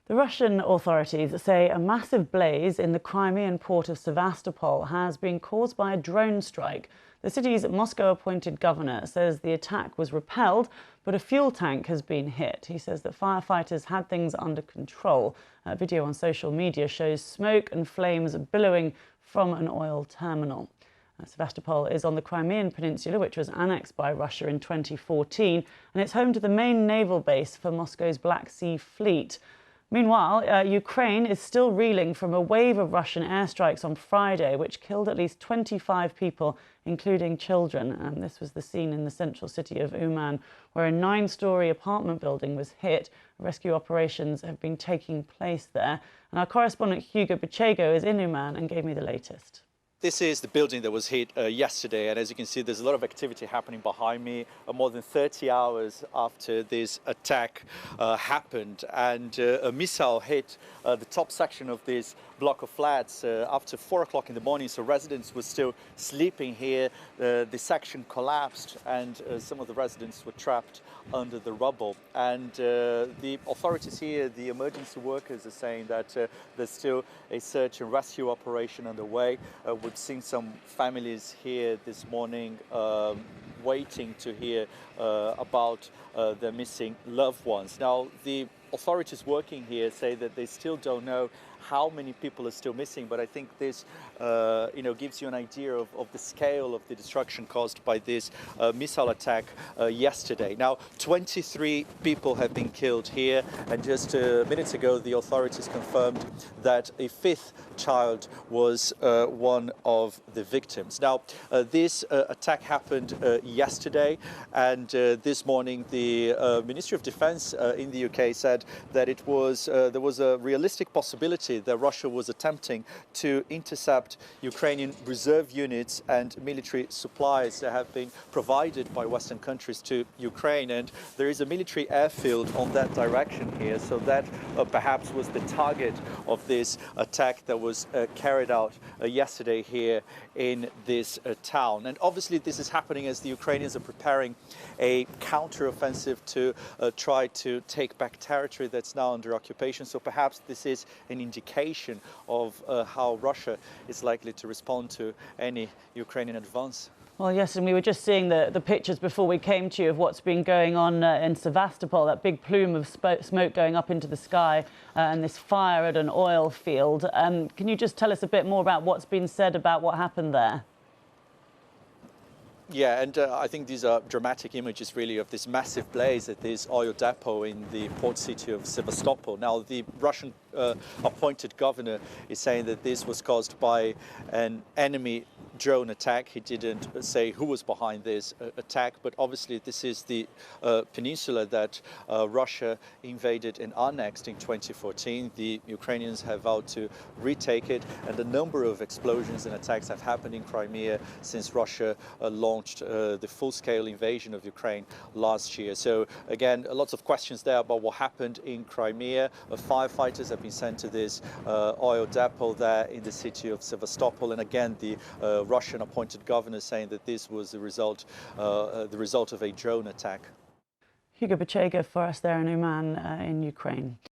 The Russian authorities say a massive blaze in the Crimean port of Sevastopol has been caused by a drone strike. The city's Moscow-appointed governor says the attack was repelled, but a fuel tank has been hit. He says that firefighters had things under control. A video on social media shows smoke and flames billowing from an oil terminal. Sevastopol is on the Crimean Peninsula, which was annexed by Russia in 2014, and it's home to the main naval base for Moscow's Black Sea Fleet. Meanwhile, Ukraine is still reeling from a wave of Russian airstrikes on Friday, which killed at least 25 people, including children. This was the scene in the central city of Uman, where a 9-story apartment building was hit. Rescue operations have been taking place there. And our correspondent Hugo Bachego is in Uman and gave me the latest. This is the building that was hit yesterday, and as you can see, there's a lot of activity happening behind me. More than 30 hours after this attack happened, and a missile hit the top section of this block of flats after 4 o'clock in the morning, so residents were still sleeping here. The section collapsed, and some of the residents were trapped under the rubble. And the authorities here, the emergency workers, are saying that there's still a search and rescue operation underway. We've seen some families here this morning waiting to hear about their missing loved ones. Now, the authorities working here say that they still don't know how many people are still missing, but I think this gives you an idea of the scale of the destruction caused by this missile attack yesterday. Now, 23 people have been killed here, and just minutes ago the authorities confirmed that a 5th child was one of the victims. Now, this attack happened yesterday, and this morning the Ministry of Defense in the UK said that there was a realistic possibility that Russia was attempting to intercept Ukrainian reserve units and military supplies that have been provided by Western countries to Ukraine. And there is a military airfield on that direction here, so that perhaps was the target of this attack that was carried out yesterday here in this town. And obviously this is happening as the Ukrainians are preparing a counter-offensive to try to take back territory that's now under occupation. So perhaps this is an indication of how Russia is likely to respond to any Ukrainian advance. Well, yes, and we were just seeing the pictures before we came to you of what's been going on in Sevastopol, that big plume of smoke going up into the sky and this fire at an oil field. Can you just tell us a bit more about what's been said about what happened there? Yeah, and I think these are dramatic images, really, of this massive blaze at this oil depot in the port city of Sevastopol. Now, the Russian appointed governor is saying that this was caused by an enemy drone attack. He didn't say who was behind this attack, but obviously this is the peninsula that Russia invaded and annexed in 2014. The Ukrainians have vowed to retake it, and a number of explosions and attacks have happened in Crimea since Russia launched the full-scale invasion of Ukraine last year. So again, lots of questions there about what happened in Crimea. Firefighters have been sent to this oil depot there in the city of Sevastopol, and again the Russian appointed governor saying that this was the result of a drone attack. Hugo Bachego for us there in Uman in Ukraine.